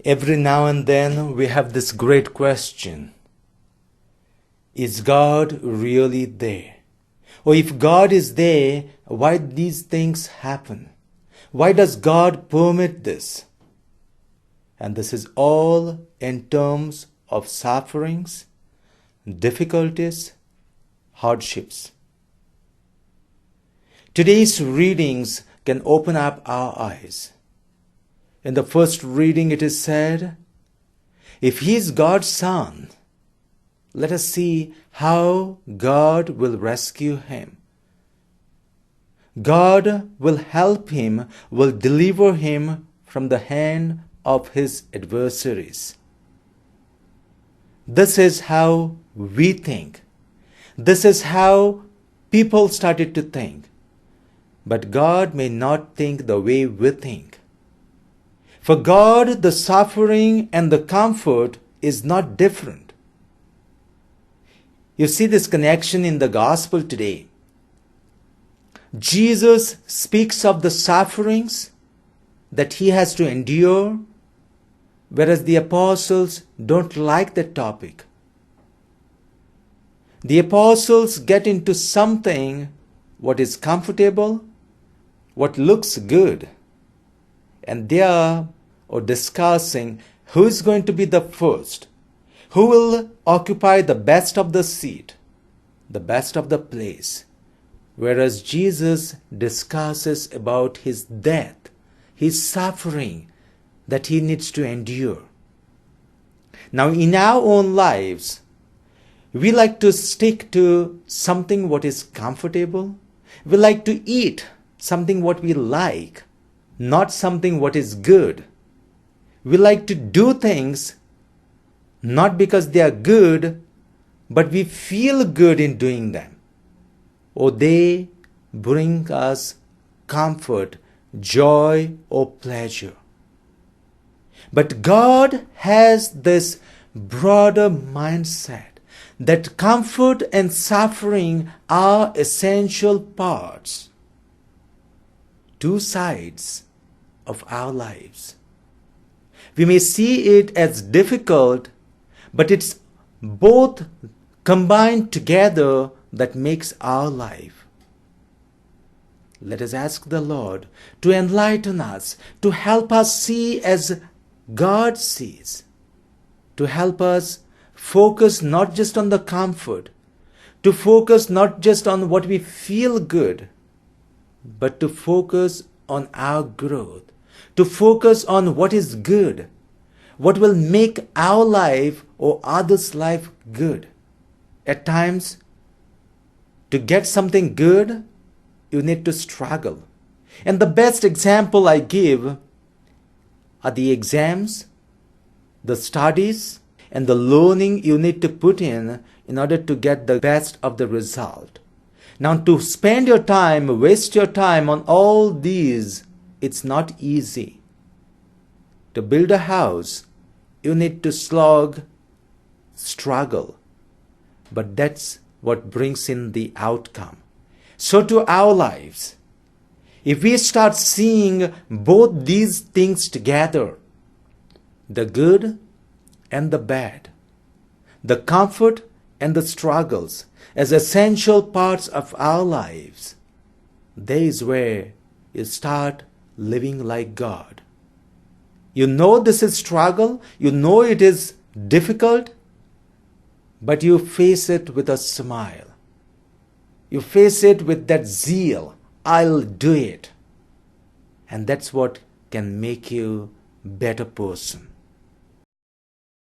Every now and then we have this great question. Is God really there? Or if God is there, why these things happen? Why does God permit this? And this is all in terms of sufferings, difficulties, hardships. Today's readings can open up our eyes. In the first reading it is said, if he is God's son, let us see how God will rescue him. God will help him, will deliver him from the hand of his adversaries. This is how we think. This is how people started to think. But God may not think the way we think. For God, the suffering and the comfort is not different. You see this connection in the gospel today. Jesus speaks of the sufferings that he has to endure, whereas the apostles don't like that topic. The apostles get into something what is comfortable, what looks good, and they are discussing who is going to be the first, who will occupy the best of the seat, the best of the place. Whereas Jesus discusses about his death, his suffering that he needs to endure. Now in our own lives, we like to stick to something what is comfortable. We like to eat something what we like, not something what is good. We like to do things not because they are good, but we feel good in doing them. Or they bring us comfort, joy, or pleasure. But God has this broader mindset that comfort and suffering are essential parts, two sides of our lives. We may see it as difficult, but it's both combined together that makes our life. Let us ask the Lord to enlighten us, to help us see as God sees, to help us focus not just on the comfort, to focus not just on what we feel good, but to focus on our growth, to focus on what is good, what will make our life or others' life good. At times, to get something good, you need to struggle. And the best example I give are the exams, the studies, and the learning you need to put in order to get the best of the result. Now, to spend your time, waste your time on all these, it's not easy. To build a house, you need to slog, struggle. But that's what brings in the outcome. So to our lives, if we start seeing both these things together, the good and the bad, the comfort and the struggles as essential parts of our lives, there is where you start living like God. You know this is struggle, you know it is difficult, but you face it with a smile. You face it with that zeal. I'll do it. And that's what can make you a better person.